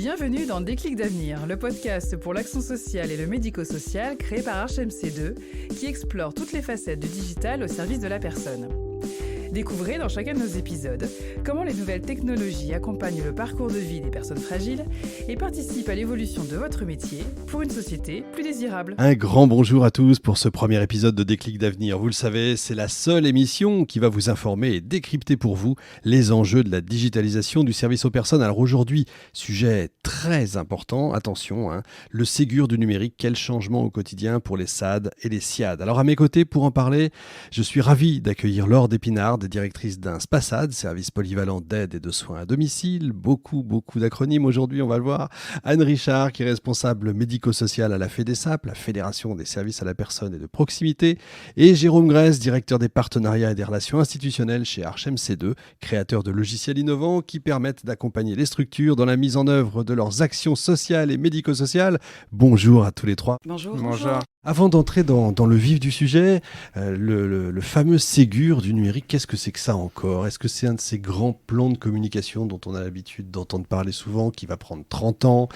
Bienvenue dans Déclic d'avenir, le podcast pour l'action sociale et le médico-social créé par HMC2 qui explore toutes les facettes du digital au service de la personne. Découvrez dans chacun de nos épisodes comment les nouvelles technologies accompagnent le parcours de vie des personnes fragiles et participent à l'évolution de votre métier pour une société plus désirable. Un grand bonjour à tous pour ce premier épisode de Déclic d'avenir. Vous le savez, c'est la seule émission qui va vous informer et décrypter pour vous les enjeux de la digitalisation du service aux personnes. Alors aujourd'hui, sujet très important, attention, le Ségur du numérique, quel changement au quotidien pour les SAD et les SIAD. Alors à mes côtés, pour en parler, je suis ravi d'accueillir Laure Dépinard, directrice d'un SPASAD, service polyvalent d'aide et de soins à domicile. Beaucoup d'acronymes aujourd'hui, on va le voir. Anne Richard, qui est responsable médico-social à la FEDESAP, la Fédération des services à la personne et de proximité. Et Jérôme Grèce, directeur des partenariats et des relations institutionnelles chez HMC2, créateur de logiciels innovants qui permettent d'accompagner les structures dans la mise en œuvre de leurs actions sociales et médico-sociales. Bonjour à tous les trois. Bonjour. Avant d'entrer dans le vif du sujet, le fameux Ségur du numérique, qu'est-ce que c'est que ça encore ? Est-ce que c'est un de ces grands plans de communication dont on a l'habitude d'entendre parler souvent, qui va prendre 30 ans,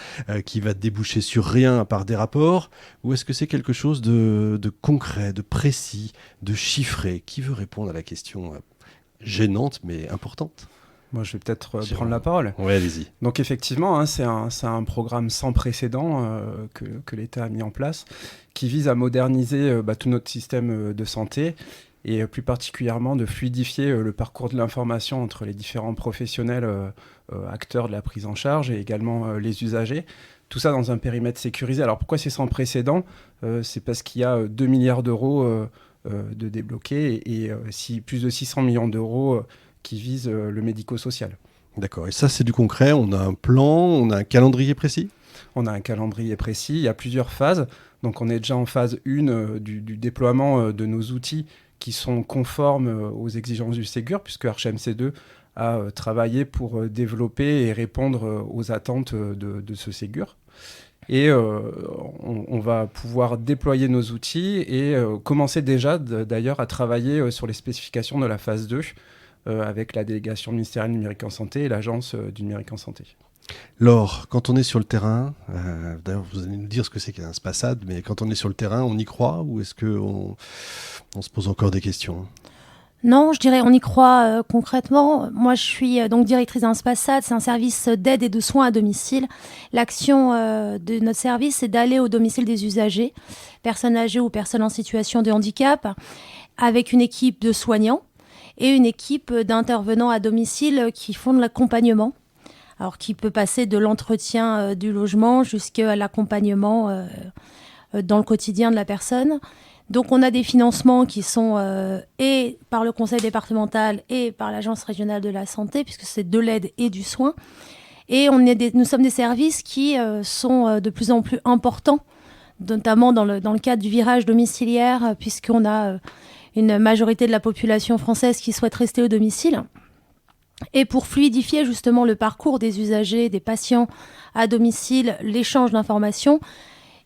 qui va déboucher sur rien à part des rapports ? Ou est-ce que c'est quelque chose de concret, de précis, de chiffré ? Qui veut répondre à la question gênante mais importante ? Moi, je vais peut-être prendre la parole. Oui, allez-y. Donc effectivement, c'est un programme sans précédent que l'État a mis en place, qui vise à moderniser tout notre système de santé et plus particulièrement de fluidifier le parcours de l'information entre les différents professionnels acteurs de la prise en charge et également les usagers. Tout ça dans un périmètre sécurisé. Alors pourquoi c'est sans précédent ? C'est parce qu'il y a 2 milliards d'euros de débloqués et plus de 600 millions d'euros qui vise le médico-social. D'accord, et ça c'est du concret, on a un plan, on a un calendrier précis ? On a un calendrier précis, il y a plusieurs phases. Donc on est déjà en phase 1 du déploiement de nos outils qui sont conformes aux exigences du Ségur, puisque HMC2 a travaillé pour développer et répondre aux attentes de ce Ségur. Et on va pouvoir déployer nos outils et commencer déjà d'ailleurs à travailler sur les spécifications de la phase 2 avec la délégation ministérielle numérique en santé et l'agence du numérique en santé. Laure, quand on est sur le terrain, d'ailleurs vous allez nous dire ce que c'est qu'un SPASAD, mais quand on est sur le terrain, on y croit ou est-ce qu'on se pose encore des questions ? Non, je dirais on y croit concrètement. Moi, je suis donc directrice d'un SPASAD, c'est un service d'aide et de soins à domicile. L'action de notre service, c'est d'aller au domicile des usagers, personnes âgées ou personnes en situation de handicap, avec une équipe de soignants et une équipe d'intervenants à domicile qui font de l'accompagnement. Alors, qui peut passer de l'entretien du logement jusqu'à l'accompagnement dans le quotidien de la personne. Donc, on a des financements qui sont et par le conseil départemental et par l'agence régionale de la santé, puisque c'est de l'aide et du soin. Et nous sommes des services qui sont de plus en plus importants, notamment dans le cadre du virage domiciliaire, puisqu'on a une majorité de la population française qui souhaite rester au domicile. Et pour fluidifier justement le parcours des usagers, des patients à domicile, l'échange d'informations,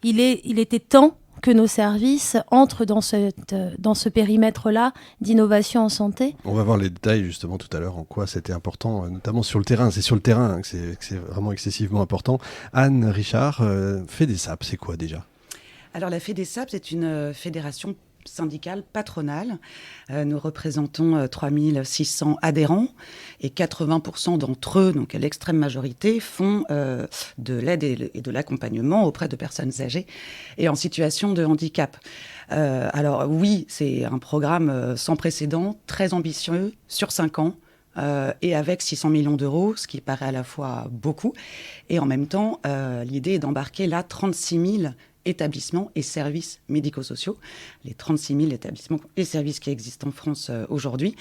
il était temps que nos services entrent dans ce périmètre-là d'innovation en santé. On va voir les détails justement tout à l'heure, en quoi c'était important, notamment sur le terrain. C'est sur le terrain que c'est vraiment excessivement important. Anne Richard, FEDESAP, c'est quoi déjà ? Alors la FEDESAP, c'est une fédération syndicale patronale. Nous représentons 3600 adhérents et 80% d'entre eux, donc l'extrême majorité, font de l'aide et de l'accompagnement auprès de personnes âgées et en situation de handicap. Alors oui, c'est un programme sans précédent, très ambitieux, sur 5 ans. Et avec 600 millions d'euros, ce qui paraît à la fois beaucoup. Et en même temps, l'idée est d'embarquer là 36 000 établissements et services médico-sociaux, les 36 000 établissements et services qui existent en France aujourd'hui.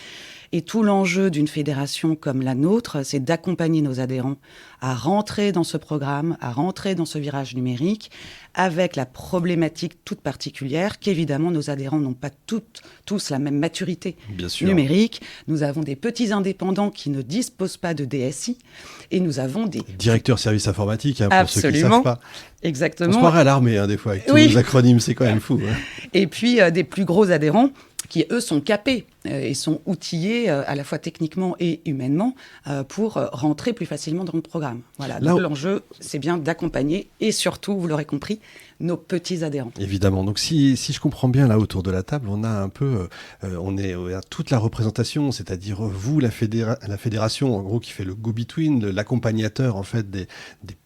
Et tout l'enjeu d'une fédération comme la nôtre, c'est d'accompagner nos adhérents à rentrer dans ce programme, à rentrer dans ce virage numérique, avec la problématique toute particulière qu'évidemment nos adhérents n'ont pas tous la même maturité numérique. Nous avons des petits indépendants qui ne disposent pas de DSI et nous avons des... Directeur service informatique, pour ceux qui ne savent pas. Exactement. On se croirait à l'armée des fois avec tous les acronymes, c'est quand même fou. Et puis des plus gros adhérents qui, eux, sont capés et sont outillés à la fois techniquement et humainement pour rentrer plus facilement dans le programme. Voilà. Donc l'enjeu, c'est bien d'accompagner et surtout, vous l'aurez compris, nos petits adhérents. Évidemment. Donc si je comprends bien là autour de la table, on a un peu, on est toute la représentation, c'est-à-dire vous, la fédération, en gros, qui fait le go-between, l'accompagnateur en fait des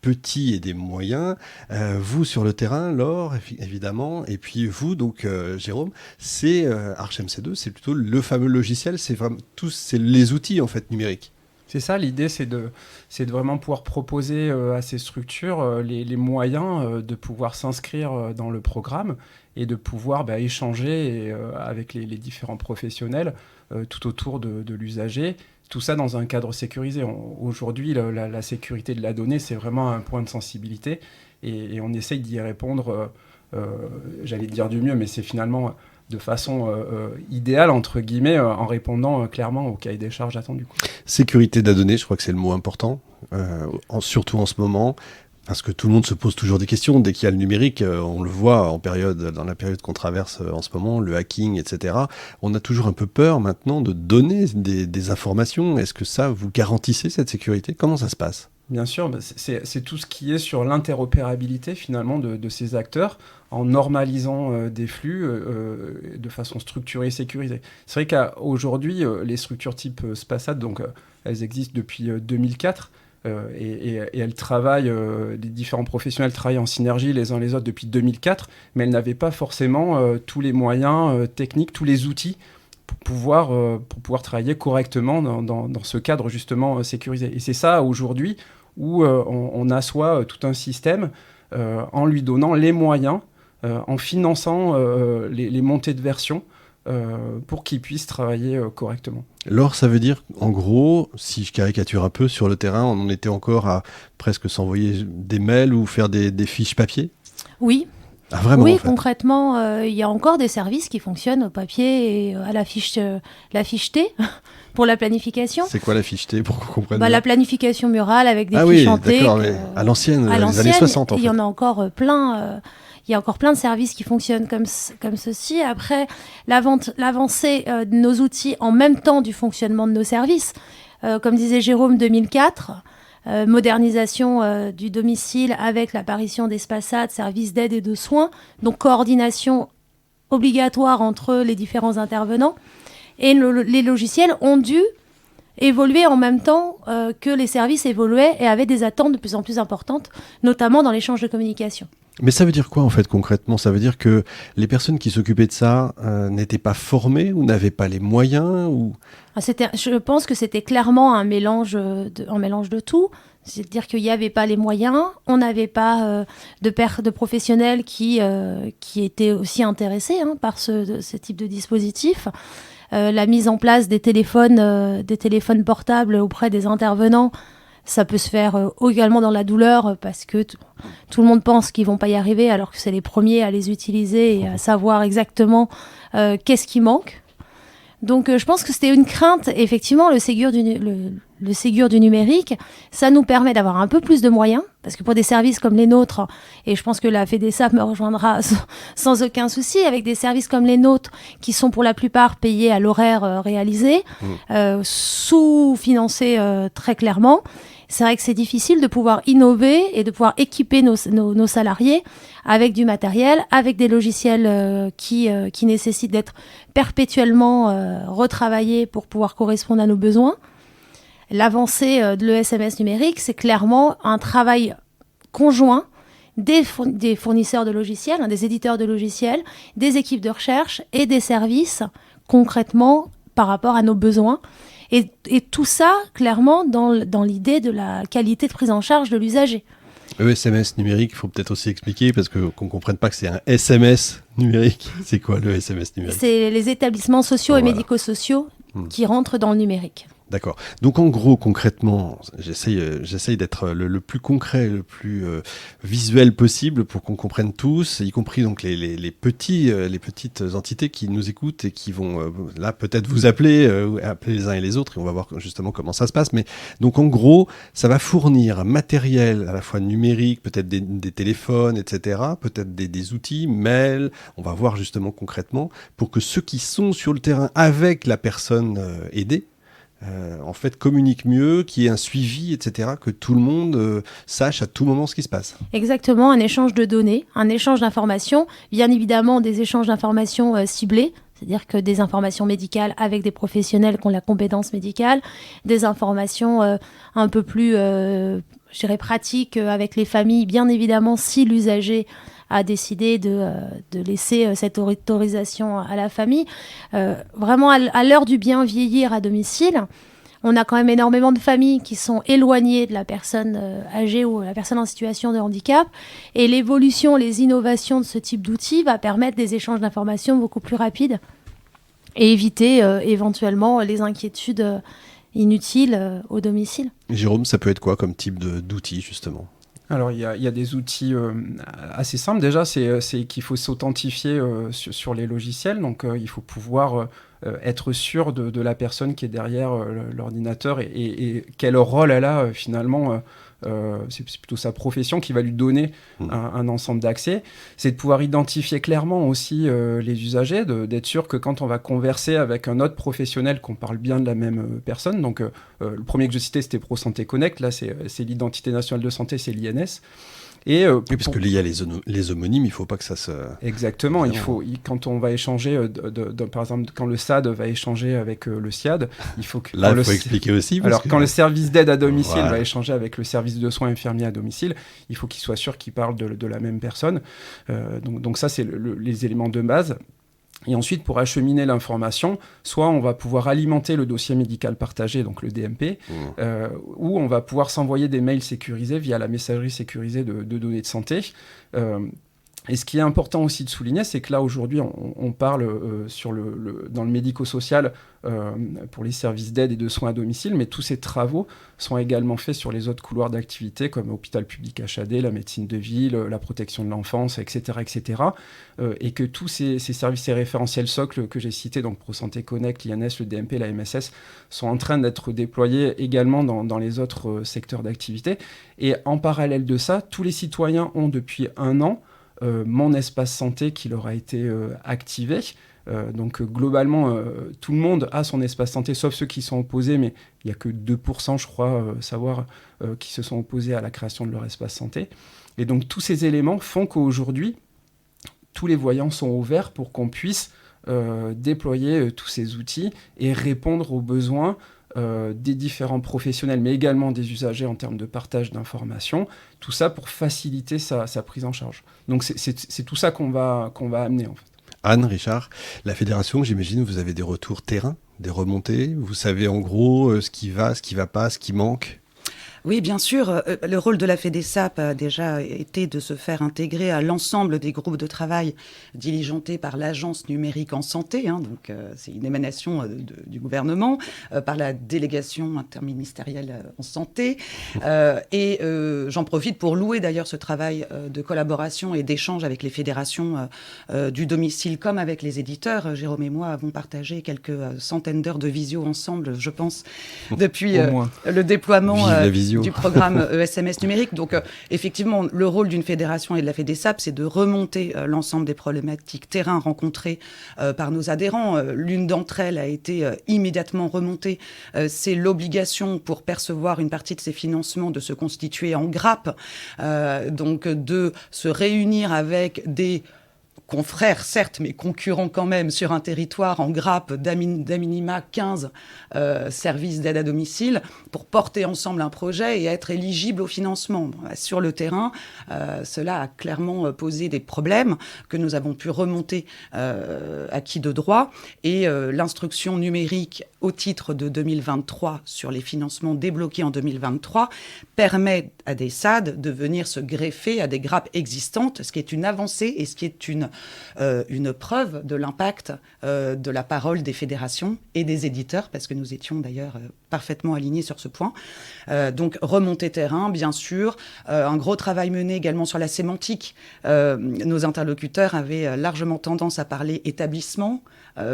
petits et des moyens. Vous sur le terrain, Laure, évidemment, et puis vous, donc Jérôme, c'est ArchMC2, c'est plutôt le fameux logiciel, c'est les outils en fait numériques. C'est ça, l'idée, c'est de vraiment pouvoir proposer à ces structures les moyens de pouvoir s'inscrire dans le programme et de pouvoir échanger avec les différents professionnels tout autour de l'usager. Tout ça dans un cadre sécurisé. Aujourd'hui, la sécurité de la donnée, c'est vraiment un point de sensibilité et on essaye d'y répondre, j'allais dire du mieux, mais c'est finalement de façon idéale, entre guillemets, en répondant clairement au cahier des charges attendu. Sécurité de la donnée, je crois que c'est le mot important, surtout en ce moment, parce que tout le monde se pose toujours des questions. Dès qu'il y a le numérique, on le voit dans la période qu'on traverse en ce moment, le hacking, etc. On a toujours un peu peur maintenant de donner des informations. Est-ce que ça, vous garantissez cette sécurité ? Comment ça se passe ? Bien sûr, c'est tout ce qui est sur l'interopérabilité finalement de ces acteurs en normalisant des flux de façon structurée et sécurisée. C'est vrai qu'aujourd'hui, les structures type Spasat, donc elles existent depuis 2004 et elles travaillent, les différents professionnels travaillent en synergie les uns les autres depuis 2004, mais elles n'avaient pas forcément tous les moyens techniques, tous les outils pour pouvoir travailler correctement dans ce cadre justement sécurisé. Et c'est ça aujourd'hui où on assoit tout un système en lui donnant les moyens, en finançant les montées de version pour qu'il puisse travailler correctement. Laure, ça veut dire, en gros, si je caricature un peu, sur le terrain, on en était encore à presque s'envoyer des mails ou faire des fiches papier ? Oui. Ah, vraiment, oui, en fait. Concrètement, il y a encore des services qui fonctionnent au papier et à la fiche T pour la planification. C'est quoi la fiche T pour qu'on comprenne bien ? La planification murale avec des fiches fiches en T. D'accord, mais à l'ancienne, les années 60 en fait. Il y en a encore plein. Il y a encore plein de services qui fonctionnent comme ceci. Après, l'avancée de nos outils en même temps du fonctionnement de nos services, comme disait Jérôme, 2004. Modernisation du domicile avec l'apparition des Spasat, services d'aide et de soins, donc coordination obligatoire entre les différents intervenants. Et les logiciels ont dû évoluer en même temps que les services évoluaient et avaient des attentes de plus en plus importantes, notamment dans l'échange de communication. Mais ça veut dire quoi en fait concrètement ? Ça veut dire que les personnes qui s'occupaient de ça n'étaient pas formées ou n'avaient pas les moyens ou... Je pense que c'était clairement un mélange de tout. C'est-à-dire qu'il n'y avait pas les moyens, on n'avait pas de professionnels qui étaient aussi intéressés par ce type de dispositif. La mise en place des téléphones portables auprès des intervenants, ça peut se faire également dans la douleur parce que tout le monde pense qu'ils ne vont pas y arriver alors que c'est les premiers à les utiliser et à savoir exactement qu'est-ce qui manque. Donc je pense que c'était une crainte. Effectivement, le Ségur du numérique, ça nous permet d'avoir un peu plus de moyens, parce que pour des services comme les nôtres, et je pense que la FEDESAP me rejoindra sans aucun souci, avec des services comme les nôtres, qui sont pour la plupart payés à l'horaire réalisé, sous-financés très clairement, c'est vrai que c'est difficile de pouvoir innover et de pouvoir équiper nos salariés avec du matériel, avec des logiciels qui nécessitent d'être perpétuellement retravaillés pour pouvoir correspondre à nos besoins. L'avancée de l'ESMS numérique, c'est clairement un travail conjoint des fournisseurs de logiciels, des éditeurs de logiciels, des équipes de recherche et des services concrètement par rapport à nos besoins. Et tout ça, clairement, dans l'idée de la qualité de prise en charge de l'usager. ESMS numérique, il faut peut-être aussi expliquer, parce qu'on ne comprenne pas que c'est un SMS numérique. C'est quoi le SMS numérique ? C'est les établissements sociaux et médico-sociaux qui rentrent dans le numérique. D'accord. Donc en gros, concrètement, j'essaye d'être le plus concret, le plus visuel possible pour qu'on comprenne tous, y compris donc les petites entités qui nous écoutent et qui vont là peut-être vous appeler les uns et les autres, et on va voir justement comment ça se passe. Mais donc en gros, ça va fournir un matériel à la fois numérique, peut-être des téléphones, etc., peut-être des outils, mails. On va voir justement concrètement pour que ceux qui sont sur le terrain avec la personne aidée, en fait, communique mieux, qu'il y ait un suivi, etc., que tout le monde sache à tout moment ce qui se passe. Exactement, un échange de données, un échange d'informations, bien évidemment des échanges d'informations ciblés, c'est-à-dire que des informations médicales avec des professionnels qui ont la compétence médicale, des informations un peu plus, je dirais, pratiques avec les familles, bien évidemment, si l'usager a décidé de laisser cette autorisation à la famille. Vraiment, à l'heure du bien vieillir à domicile, on a quand même énormément de familles qui sont éloignées de la personne âgée ou la personne en situation de handicap. Et l'évolution, les innovations de ce type d'outils va permettre des échanges d'informations beaucoup plus rapides et éviter éventuellement les inquiétudes inutiles au domicile. Jérôme, ça peut être quoi comme type d'outils, justement ? Alors, il y a des outils assez simples. Déjà, c'est qu'il faut s'authentifier sur les logiciels. Donc, il faut pouvoir être sûr de la personne qui est derrière l'ordinateur et quel rôle elle a finalement. C'est plutôt sa profession qui va lui donner un ensemble d'accès. C'est de pouvoir identifier clairement aussi les usagers, d'être sûr que quand on va converser avec un autre professionnel, qu'on parle bien de la même personne. Donc, le premier que je citais, c'était ProSanté Connect. Là, c'est l'identité nationale de santé, c'est l'INS. Et, oui, parce qu'il y a les homonymes, il ne faut pas que ça se... Exactement, quand on va échanger, par exemple, quand le SAD va échanger avec le SIAD, il faut que... Là, il faut expliquer aussi. Quand le service d'aide à domicile va échanger avec le service de soins infirmiers à domicile, il faut qu'il soit sûr qu'il parle de la même personne. Donc ça, c'est les éléments de base. Et ensuite, pour acheminer l'information, soit on va pouvoir alimenter le dossier médical partagé, donc le DMP, ou on va pouvoir s'envoyer des mails sécurisés via la messagerie sécurisée de données de santé. Et ce qui est important aussi de souligner, c'est que là, aujourd'hui, on parle dans le médico-social pour les services d'aide et de soins à domicile, mais tous ces travaux sont également faits sur les autres couloirs d'activité, comme l'hôpital public HAD, la médecine de ville, la protection de l'enfance, etc. Et que tous ces services, ces référentiels socles que j'ai cités, donc ProSanté Connect, l'INS, le DMP, la MSS, sont en train d'être déployés également dans les autres secteurs d'activité. Et en parallèle de ça, tous les citoyens ont depuis 1 an mon espace santé qui leur a été activé. Donc globalement, tout le monde a son espace santé, sauf ceux qui sont opposés, mais il n'y a que 2%, je crois, qui se sont opposés à la création de leur espace santé. Et donc tous ces éléments font qu'aujourd'hui, tous les voyants sont ouverts pour qu'on puisse déployer tous ces outils et répondre aux besoins des différents professionnels, mais également des usagers en termes de partage d'informations, tout ça pour faciliter sa prise en charge. Donc c'est tout ça qu'on va amener en fait. Anne, Richard, la fédération, j'imagine, vous avez des retours terrain, des remontées, vous savez en gros ce qui va pas, ce qui manque. Oui, bien sûr. Le rôle de la FEDESAP a déjà été de se faire intégrer à l'ensemble des groupes de travail diligentés par l'Agence numérique en santé. Donc, c'est une émanation du gouvernement, par la délégation interministérielle en santé. Et j'en profite pour louer d'ailleurs ce travail de collaboration et d'échange avec les fédérations du domicile comme avec les éditeurs. Jérôme et moi avons partagé quelques centaines d'heures de visio ensemble, je pense, depuis le déploiement du programme ESMS numérique. Donc, effectivement, le rôle d'une fédération et de la FEDESAP, c'est de remonter l'ensemble des problématiques terrain rencontrées par nos adhérents. L'une d'entre elles a été immédiatement remontée. C'est l'obligation pour percevoir une partie de ces financements de se constituer en grappe, donc de se réunir avec des confrères, certes, mais concurrents quand même sur un territoire en grappe d'à minima 15 services d'aide à domicile pour porter ensemble un projet et être éligible au financement. Sur le terrain, cela a clairement posé des problèmes que nous avons pu remonter acquis de droit. Et l'instruction numérique au titre de 2023 sur les financements débloqués en 2023 permet à des SAD de venir se greffer à des grappes existantes, ce qui est une avancée et ce qui est une une preuve de l'impact de la parole des fédérations et des éditeurs, parce que nous étions d'ailleurs parfaitement alignés sur ce point. Donc remontée terrain, bien sûr, un gros travail mené également sur la sémantique. Nos interlocuteurs avaient largement tendance à parler établissement,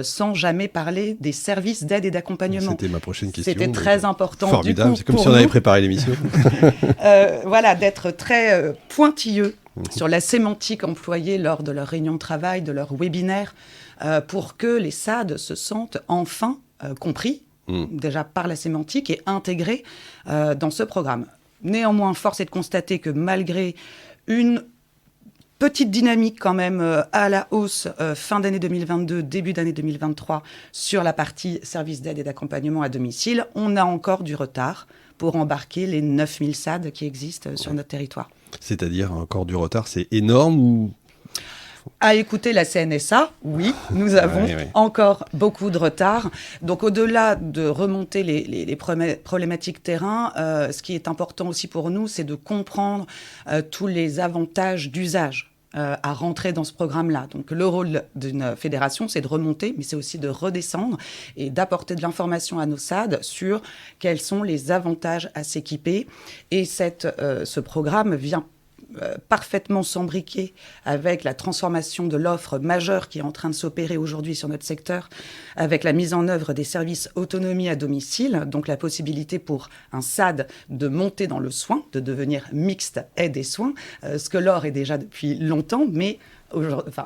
sans jamais parler des services d'aide et d'accompagnement. C'était ma prochaine question. C'était très important. Formidable, du coup, c'est comme pour si on avait nous, préparé l'émission. voilà, d'être très pointilleux sur la sémantique employée lors de leur réunion de travail, de leur webinaire, pour que les SAD se sentent enfin compris, déjà par la sémantique, et intégrés dans ce programme. Néanmoins, force est de constater que malgré une petite dynamique quand même à la hausse fin d'année 2022, début d'année 2023 sur la partie services d'aide et d'accompagnement à domicile, on a encore du retard pour embarquer les 9000 SAD qui existent sur notre territoire. C'est-à-dire encore du retard, c'est énorme ou... À écouter la CNSA, oui, nous avons encore beaucoup de retard. Donc au-delà de remonter les problématiques terrain, ce qui est important aussi pour nous, c'est de comprendre tous les avantages d'usage à rentrer dans ce programme-là. Donc le rôle d'une fédération, c'est de remonter, mais c'est aussi de redescendre et d'apporter de l'information à nos SAD sur quels sont les avantages à s'équiper. Et ce programme vient parfaitement s'embriquer avec la transformation de l'offre majeure qui est en train de s'opérer aujourd'hui sur notre secteur, avec la mise en œuvre des services autonomie à domicile, donc la possibilité pour un SAD de monter dans le soin, de devenir mixte aide et soins, ce que l'or est déjà depuis longtemps, mais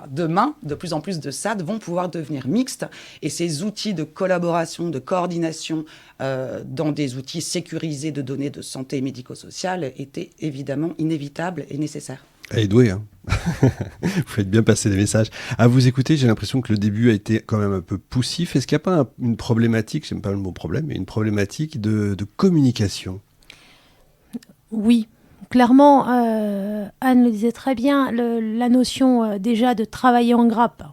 demain, de plus en plus de SAD vont pouvoir devenir mixtes, et ces outils de collaboration, de coordination dans des outils sécurisés de données de santé médico-sociale étaient évidemment inévitables et nécessaires. Elle est douée, hein. Vous faites bien passer des messages. À vous écouter, j'ai l'impression que le début a été quand même un peu poussif. Est-ce qu'il n'y a pas une problématique, j'aime pas le mot problème, mais une problématique de communication ? Oui. Clairement, Anne le disait très bien, la notion déjà de travailler en grappe.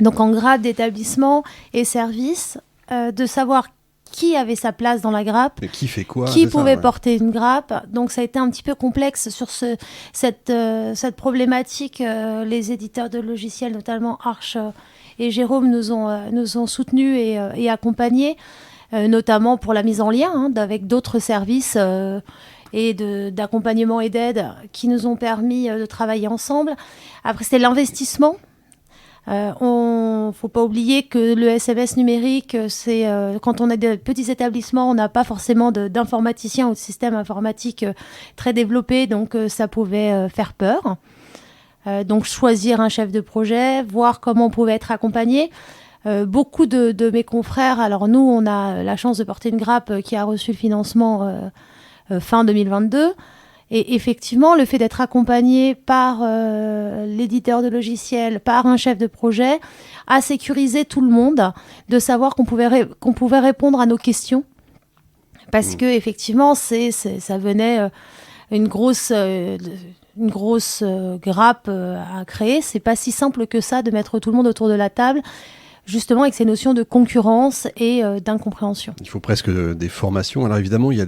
Donc en grappe d'établissement et service, de savoir qui avait sa place dans la grappe, mais qui fait quoi, qui pouvait porter une grappe. Donc ça a été un petit peu complexe sur cette problématique. Les éditeurs de logiciels, notamment Arch et Jérôme, nous ont soutenus et accompagnés, notamment pour la mise en lien avec d'autres services et d'accompagnement et d'aide qui nous ont permis de travailler ensemble. Après, c'était l'investissement. Faut pas oublier que le SMS numérique, c'est quand on a des petits établissements, on n'a pas forcément d'informaticiens ou de systèmes informatiques très développés, donc ça pouvait faire peur. Donc choisir un chef de projet, voir comment on pouvait être accompagné. Beaucoup de mes confrères, alors nous, on a la chance de porter une grappe qui a reçu le financement fin 2022. Et effectivement, le fait d'être accompagné par l'éditeur de logiciels, par un chef de projet, a sécurisé tout le monde, de savoir qu'on pouvait répondre à nos questions. Parce que effectivement, ça venait une grosse grappe à créer. C'est pas si simple que ça de mettre tout le monde autour de la table, justement avec ces notions de concurrence et d'incompréhension. Il faut presque des formations. Alors évidemment, il y a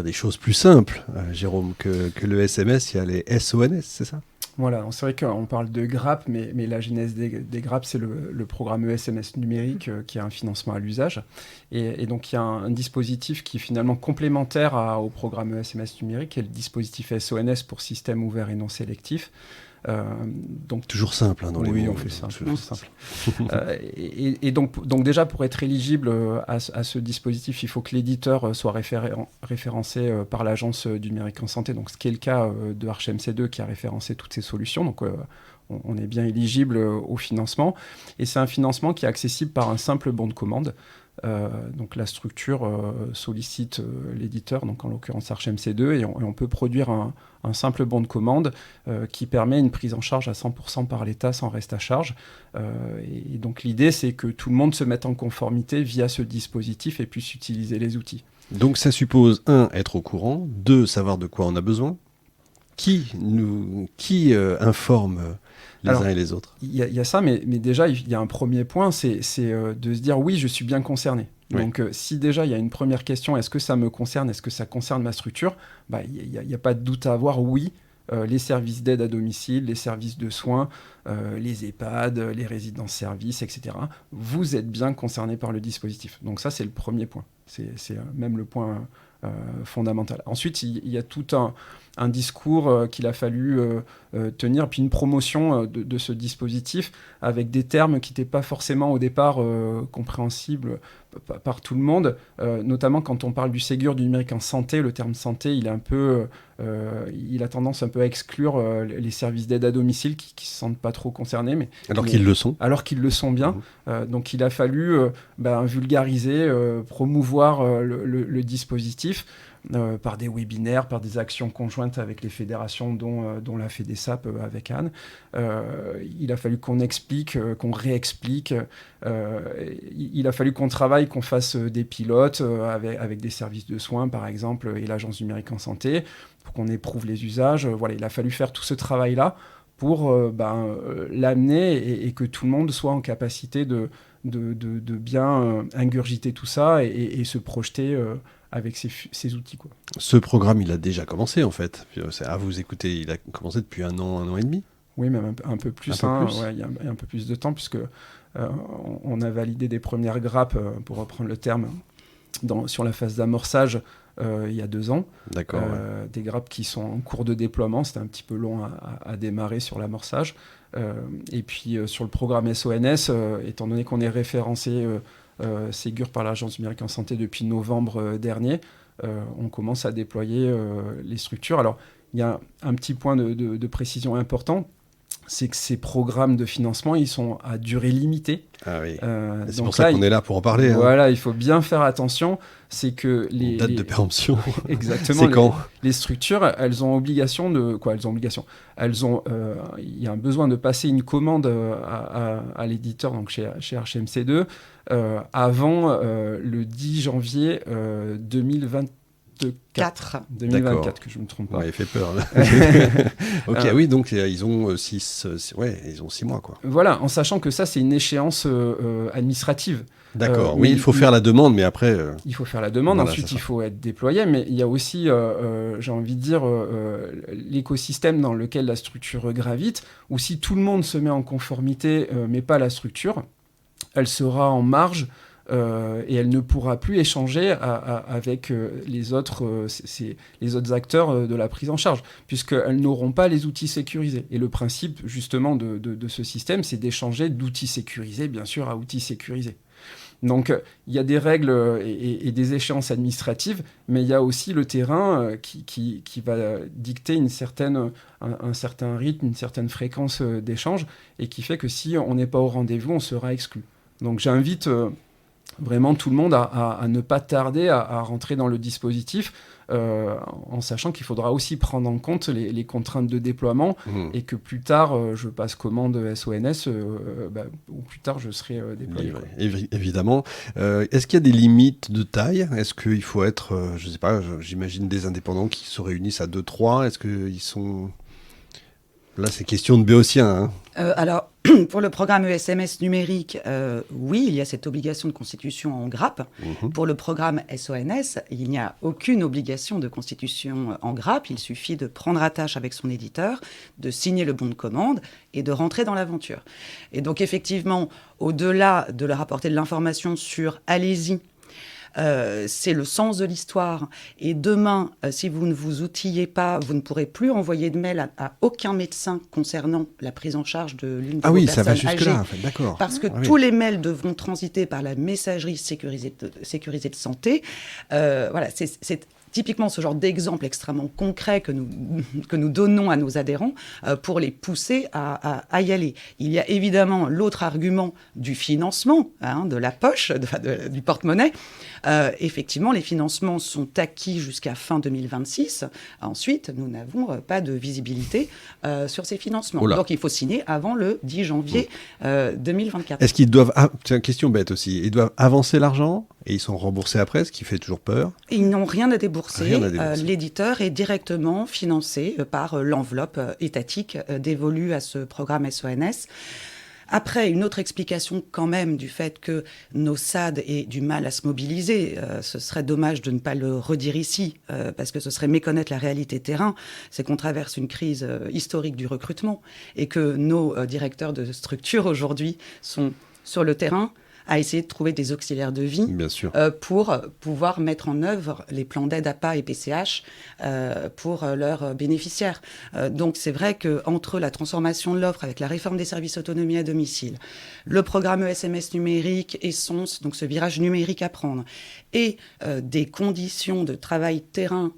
des choses plus simples, Jérôme, que le SMS. Il y a les SONS, c'est ça ? Voilà, c'est vrai qu'on parle de grappe, mais la genèse des grappes, c'est le programme SMS numérique qui a un financement à l'usage. Et donc, il y a un dispositif qui est finalement complémentaire au programme SMS numérique, qui est le dispositif SONS pour système ouvert et non sélectif. Donc toujours simple dans les mots. Oui, on fait simple. Et donc déjà, pour être éligible à ce dispositif, il faut que l'éditeur soit référencé par l'Agence du numérique en santé, donc ce qui est le cas de ArchMC2 qui a référencé toutes ces solutions. Donc on est bien éligible au financement. Et c'est un financement qui est accessible par un simple bon de commande. Donc la structure sollicite l'éditeur, donc en l'occurrence ArchMC2, et on peut produire un simple bon de commande qui permet une prise en charge à 100% par l'État sans reste à charge. Et donc l'idée, c'est que tout le monde se mette en conformité via ce dispositif et puisse utiliser les outils. Donc ça suppose, 1, être au courant, 2, savoir de quoi on a besoin. Qui informe les uns et les autres? Il y a ça, mais déjà, il y a un premier point, c'est de se dire, oui, je suis bien concerné. Oui. Donc, si déjà, il y a une première question, est-ce que ça me concerne? Est-ce que ça concerne ma structure? Il n'y a pas de doute à avoir, oui, les services d'aide à domicile, les services de soins, les EHPAD, les résidences-services, etc. Vous êtes bien concernés par le dispositif. Donc ça, c'est le premier point. C'est même le point fondamental. Ensuite, il y a tout un discours qu'il a fallu tenir, puis une promotion de ce dispositif avec des termes qui n'étaient pas forcément au départ compréhensibles par tout le monde, notamment quand on parle du Ségur du numérique en santé. Le terme santé, il a tendance un peu à exclure les services d'aide à domicile qui ne se sentent pas trop concernés. Alors qu'ils le sont. Alors qu'ils le sont bien. Donc il a fallu vulgariser, promouvoir le dispositif par des webinaires, par des actions conjointes avec les fédérations, dont la FEDESAP avec Anne. Il a fallu qu'on explique, qu'on réexplique. Il a fallu qu'on travaille, qu'on fasse des pilotes avec des services de soins, par exemple, et l'Agence du numérique en santé, pour qu'on éprouve les usages. Voilà, il a fallu faire tout ce travail-là pour l'amener et que tout le monde soit en capacité de bien ingurgiter tout ça et se projeter avec ces outils, quoi. Ce programme, il a déjà commencé, en fait. À vous écouter, il a commencé depuis un an et demi. Oui, même un peu plus. Il y a un peu plus de temps, puisque on a validé des premières grappes, pour reprendre le terme, sur la phase d'amorçage il y a 2 ans. D'accord. Des grappes qui sont en cours de déploiement. C'était un petit peu long à démarrer sur l'amorçage. Et puis sur le programme SONS, étant donné qu'on est référencé Ségur par l'Agence du numérique en santé depuis novembre dernier, on commence à déployer les structures. Alors, il y a un petit point de précision important, c'est que ces programmes de financement, ils sont à durée limitée. Ah oui. C'est pour ça qu'on est là pour en parler. Voilà, il faut bien faire attention. C'est que date de péremption. Exactement. C'est quand les structures, elles ont obligation de quoi ? Elles ont obligation. Il y a un besoin de passer une commande à l'éditeur, donc chez HMC2, avant le 10 janvier 2024, que je ne me trompe pas. Ouais, il fait peur. Ok, oui, donc ils ont 6 mois, quoi. Voilà, en sachant que ça, c'est une échéance administrative. D'accord, oui, il faut faire la demande, mais après... Il faut faire la demande, voilà, ensuite il faut être déployé, mais il y a aussi, j'ai envie de dire, l'écosystème dans lequel la structure gravite, où si tout le monde se met en conformité, mais pas la structure, elle sera en marge, et elle ne pourra plus échanger avec les autres acteurs de la prise en charge, puisqu'elles n'auront pas les outils sécurisés. Et le principe, justement, de ce système, c'est d'échanger d'outils sécurisés, bien sûr, à outils sécurisés. Donc, il y a des règles et des échéances administratives, mais il y a aussi le terrain qui va dicter un certain rythme, une certaine fréquence d'échange, et qui fait que si on n'est pas au rendez-vous, on sera exclu. Donc, j'invite vraiment tout le monde à ne pas tarder à rentrer dans le dispositif, en sachant qu'il faudra aussi prendre en compte les contraintes de déploiement, et que plus tard, je passe commande SONS, ou plus tard, je serai déployé. Évidemment. Est-ce qu'il y a des limites de taille ? Est-ce qu'il faut être, je ne sais pas, j'imagine des indépendants qui se réunissent à 2-3 ? Est-ce qu'ils sont... Là, c'est question de béotien. Alors, pour le programme ESMS numérique, oui, il y a cette obligation de constitution en grappe. Pour le programme SONS, il n'y a aucune obligation de constitution en grappe. Il suffit de prendre attache avec son éditeur, de signer le bon de commande et de rentrer dans l'aventure. Et donc, effectivement, au-delà de leur apporter de l'information sur « allez-y », c'est le sens de l'histoire. Et demain, si vous ne vous outillez pas, vous ne pourrez plus envoyer de mail à aucun médecin concernant la prise en charge de l'une de vos personnes ça va jusque-là, âgées. en fait, d'accord. Parce que tous les mails devront transiter par la messagerie sécurisée de santé. Voilà, c'est typiquement ce genre d'exemple extrêmement concret que nous donnons à nos adhérents pour les pousser à y aller. Il y a évidemment l'autre argument du financement, de la poche, du porte-monnaie. Effectivement, les financements sont acquis jusqu'à fin 2026. Ensuite, nous n'avons pas de visibilité sur ces financements. Donc, il faut signer avant le 10 janvier 2024. Est-ce qu'ils doivent... c'est une question bête aussi. Ils doivent avancer l'argent et ils sont remboursés après, ce qui fait toujours peur. Ils n'ont rien à débourser. L'éditeur est directement financé par l'enveloppe étatique dévolue à ce programme SONS. Après, une autre explication quand même du fait que nos SAD aient du mal à se mobiliser, ce serait dommage de ne pas le redire ici, parce que ce serait méconnaître la réalité terrain, c'est qu'on traverse une crise historique du recrutement et que nos directeurs de structure aujourd'hui sont sur le terrain à essayer de trouver des auxiliaires de vie Bien sûr. pour pouvoir mettre en œuvre les plans d'aide APA et PCH pour leurs bénéficiaires. Donc c'est vrai qu'entre la transformation de l'offre avec la réforme des services autonomie à domicile, le programme ESMS numérique et SONS, donc ce virage numérique à prendre, et des conditions de travail terrain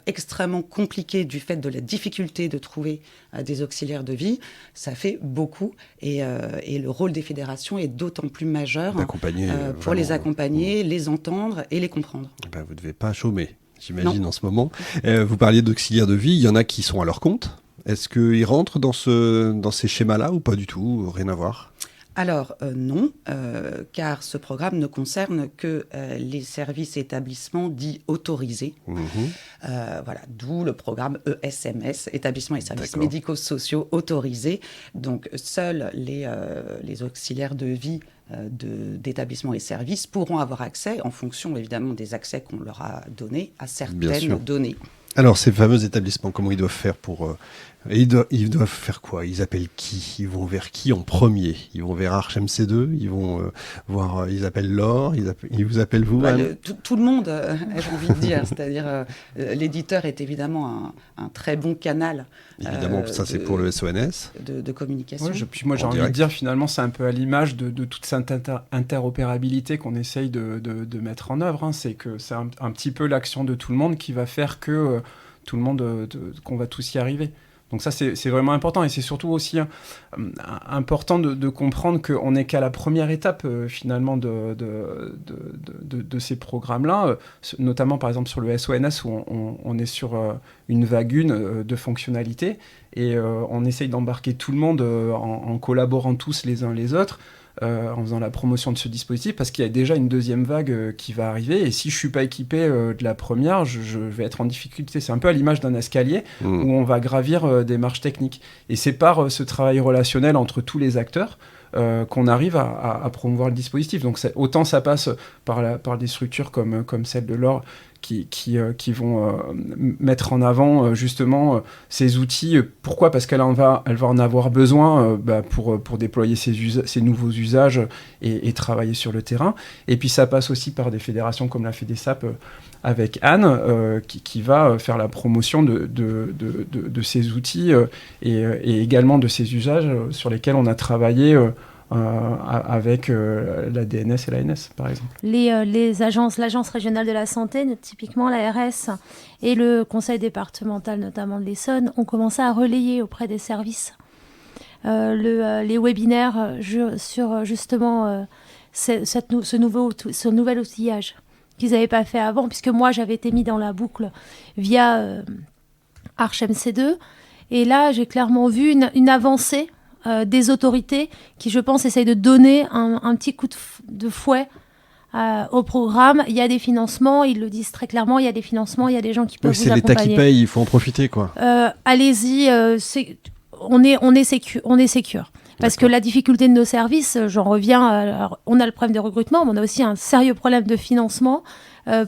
extrêmement compliquées du fait de la difficulté de trouver des auxiliaires de vie, ça fait beaucoup et le rôle des fédérations est d'autant plus majeur pour les accompagner, les entendre et les comprendre. Ben, vous ne devez pas chômer, j'imagine, en ce moment. Vous parliez d'auxiliaires de vie, il y en a qui sont à leur compte. Est-ce qu'ils rentrent dans ces schémas-là ou pas du tout? Rien à voir? Alors non, car ce programme ne concerne que les services et établissements dits autorisés. Voilà, d'où le programme ESMS, établissements et services médico-sociaux autorisés. Donc seuls les auxiliaires de vie d'établissements et services pourront avoir accès, en fonction évidemment des accès qu'on leur a donnés, à certaines données. Alors, ces fameux établissements, comment ils doivent faire pour... ils doivent faire quoi? Ils appellent qui? Ils vont vers qui en premier? Ils vont vers Arch MC2? Ils vont voir... Ils appellent Laure? Ils vous appellent vous, Anne? Tout le monde, j'ai envie de dire. C'est-à-dire, l'éditeur est évidemment un très bon canal. Évidemment, ça c'est pour le SONS. De communication. Ouais, puis moi, j'ai envie de dire, finalement, c'est un peu à l'image de toute cette interopérabilité qu'on essaye de mettre en œuvre. Hein. C'est que c'est un petit peu l'action de tout le monde qui va faire que tout le monde, qu'on va tous y arriver. Donc ça, c'est vraiment important. Et c'est surtout aussi important de comprendre qu'on n'est qu'à la première étape, finalement, de ces programmes-là. Notamment, par exemple, sur le SONS, où on est sur une vague de fonctionnalités. Et on essaye d'embarquer tout le monde en collaborant tous les uns les autres. En faisant la promotion de ce dispositif, parce qu'il y a déjà une deuxième vague qui va arriver, et si je ne suis pas équipé de la première, je vais être en difficulté. C'est un peu à l'image d'un escalier où on va gravir des marches techniques. Et c'est par ce travail relationnel entre tous les acteurs qu'on arrive à promouvoir le dispositif. Donc autant ça passe par des structures comme celle de Laure, qui vont mettre en avant justement ces outils. Pourquoi ? Parce qu'elle va en avoir besoin pour déployer ces nouveaux usages et travailler sur le terrain. Et puis ça passe aussi par des fédérations comme la FEDESAP avec Anne, qui va faire la promotion de ces outils et également de ces usages sur lesquels on a travaillé avec la DNS et l'ANS, par exemple. Les agences, l'Agence régionale de la santé, typiquement l'ARS, et le conseil départemental, notamment de l'Essonne, ont commencé à relayer auprès des services les webinaires sur justement ce nouvel outillage qu'ils n'avaient pas fait avant, puisque moi, j'avais été mis dans la boucle via Arch MC2. Et là, j'ai clairement vu une avancée des autorités qui, je pense, essayent de donner un petit coup de fouet au programme. Il y a des financements, ils le disent très clairement, il y a des financements, il y a des gens qui peuvent vous accompagner. C'est l'État qui paye, il faut en profiter, quoi. Allez-y, on est sécure. Parce que la difficulté de nos services, j'en reviens, alors, on a le problème de recrutement, mais on a aussi un sérieux problème de financement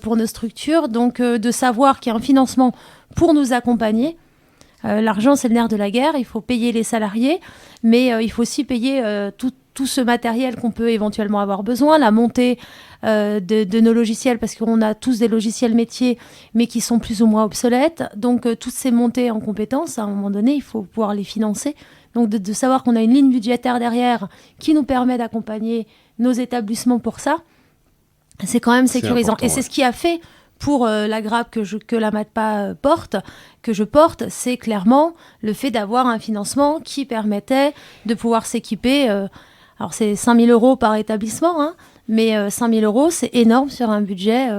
pour nos structures. Donc, de savoir qu'il y a un financement pour nous accompagner. L'argent, c'est le nerf de la guerre. Il faut payer les salariés, mais il faut aussi payer tout ce matériel qu'on peut éventuellement avoir besoin, la montée de nos logiciels, parce qu'on a tous des logiciels métiers, mais qui sont plus ou moins obsolètes. Donc, toutes ces montées en compétences, à un moment donné, il faut pouvoir les financer. Donc, de savoir qu'on a une ligne budgétaire derrière qui nous permet d'accompagner nos établissements pour ça, c'est quand même sécurisant. Et c'est ce qui a fait pour la grappe que la MATPA que je porte, c'est clairement le fait d'avoir un financement qui permettait de pouvoir s'équiper. Alors, c'est 5 000 € par établissement, hein, mais 5 000 €, c'est énorme sur un budget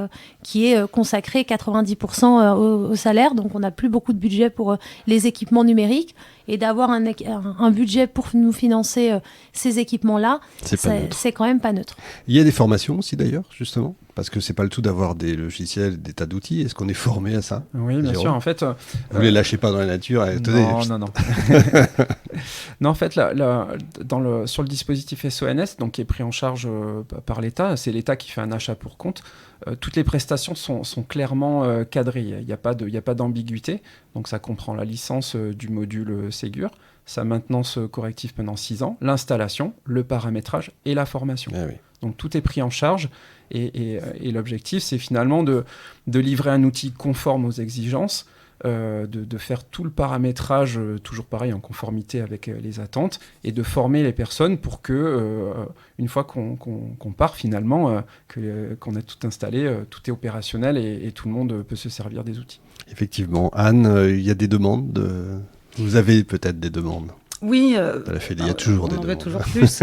qui est consacré 90% au salaire. Donc, on n'a plus beaucoup de budget pour les équipements numériques. et d'avoir un budget pour nous financer ces équipements-là, c'est quand même pas neutre. Il y a des formations aussi d'ailleurs, justement, parce que c'est pas le tout d'avoir des logiciels, des tas d'outils. Est-ce qu'on est formé à ça? Oui, bien sûr. En fait, vous les lâchez pas dans la nature. Non. Non, en fait, sur le dispositif SONS, donc qui est pris en charge par l'État, c'est l'État qui fait un achat pour compte. Toutes les prestations sont clairement cadrées. Il n'y a pas d'ambiguïté. Donc ça comprend la licence du module Ségur, sa maintenance corrective pendant 6 ans, l'installation, le paramétrage et la formation. Ah oui. Donc tout est pris en charge et l'objectif, c'est finalement de livrer un outil conforme aux exigences, de faire tout le paramétrage, toujours pareil, en conformité avec les attentes, et de former les personnes pour que, une fois qu'on part finalement, qu'on a tout installé, tout est opérationnel et tout le monde peut se servir des outils. Effectivement. Anne, il y a des demandes Vous avez peut-être des demandes? Oui, il y a toujours des demandes. On en veut toujours plus.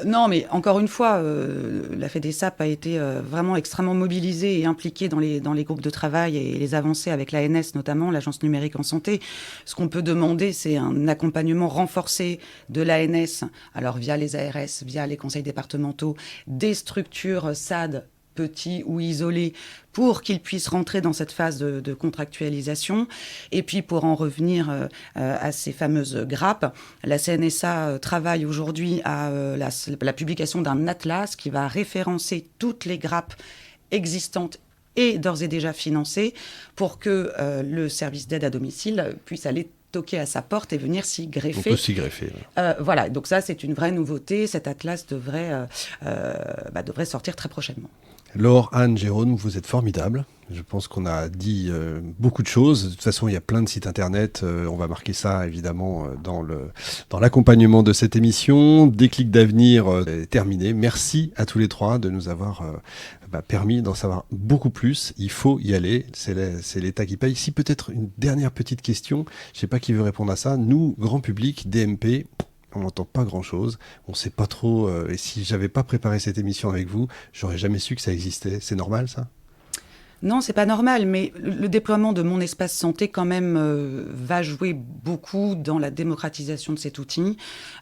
Non, mais encore une fois, la FEDESAP a été vraiment extrêmement mobilisée et impliquée dans les groupes de travail et les avancées avec l'ANS, notamment l'Agence numérique en santé. Ce qu'on peut demander, c'est un accompagnement renforcé de l'ANS, alors via les ARS, via les conseils départementaux, des structures SAD, petits ou isolés, pour qu'ils puissent rentrer dans cette phase de contractualisation. Et puis, pour en revenir à ces fameuses grappes, la CNSA travaille aujourd'hui à la publication d'un atlas qui va référencer toutes les grappes existantes et d'ores et déjà financées pour que le service d'aide à domicile puisse aller toquer à sa porte et venir s'y greffer. On peut s'y greffer. Voilà, donc ça, c'est une vraie nouveauté. Cet atlas devrait sortir très prochainement. Laure, Anne, Jérôme, vous êtes formidables. Je pense qu'on a dit beaucoup de choses. De toute façon, il y a plein de sites internet. On va marquer ça, évidemment, dans l'accompagnement de cette émission. Déclic d'avenir est terminé. Merci à tous les trois de nous avoir permis d'en savoir beaucoup plus. Il faut y aller. C'est l'État qui paye. Si peut-être une dernière petite question, je ne sais pas qui veut répondre à ça. Nous, grand public, DMP... on n'entend pas grand-chose, on ne sait pas trop, et si j'avais pas préparé cette émission avec vous, j'aurais jamais su que ça existait. C'est normal, ça ? Non, c'est pas normal, mais le déploiement de Mon Espace Santé, quand même, va jouer beaucoup dans la démocratisation de cet outil.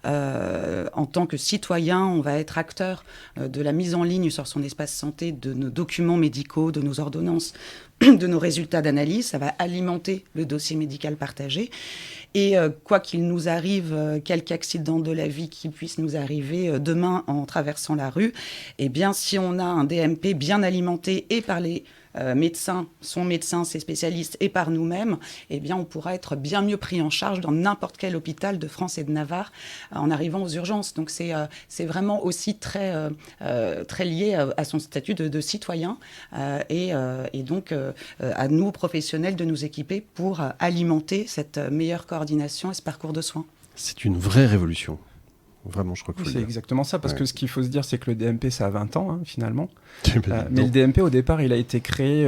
En tant que citoyen, on va être acteur de la mise en ligne sur son espace santé de nos documents médicaux, de nos ordonnances, de nos résultats d'analyse. Ça va alimenter le dossier médical partagé. Et quoi qu'il nous arrive, quelque accident de la vie qui puisse nous arriver demain en traversant la rue, eh bien, si on a un DMP bien alimenté et par les médecins, son médecin, ses spécialistes et par nous-mêmes, eh bien, on pourra être bien mieux pris en charge dans n'importe quel hôpital de France et de Navarre en arrivant aux urgences. Donc, c'est vraiment aussi très lié à son statut de citoyen et donc à nous, professionnels, de nous équiper pour alimenter cette meilleure coordination et ce parcours de soins. C'est une vraie révolution. Vraiment, je crois que c'est exactement ça, parce que ce qu'il faut se dire, c'est que le DMP, ça a 20 ans, finalement. Mais le DMP, au départ, il a été créé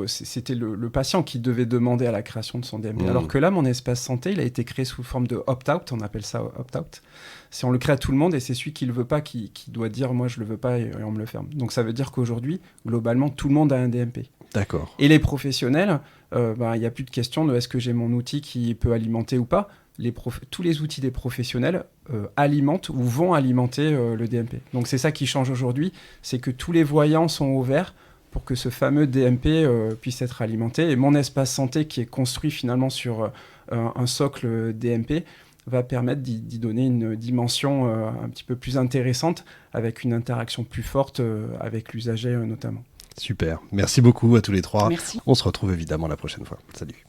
c'était le patient qui devait demander à la création de son DMP. Alors que là, Mon Espace Santé, il a été créé sous forme de opt-out, on appelle ça opt-out. Si on le crée à tout le monde, et c'est celui qui le veut pas qui doit dire « moi, je le veux pas » et on me le ferme. Donc ça veut dire qu'aujourd'hui, globalement, tout le monde a un DMP. D'accord. Et les professionnels, il n'y a plus de question de est-ce que j'ai mon outil qui peut alimenter ou pas. Tous les outils des professionnels alimentent ou vont alimenter le DMP. Donc c'est ça qui change aujourd'hui, c'est que tous les voyants sont ouverts pour que ce fameux DMP puisse être alimenté. Et Mon Espace Santé, qui est construit finalement sur un socle DMP, va permettre d'y donner une dimension un petit peu plus intéressante, avec une interaction plus forte avec l'usager notamment. Super. Merci beaucoup à tous les trois. Merci. On se retrouve évidemment la prochaine fois. Salut.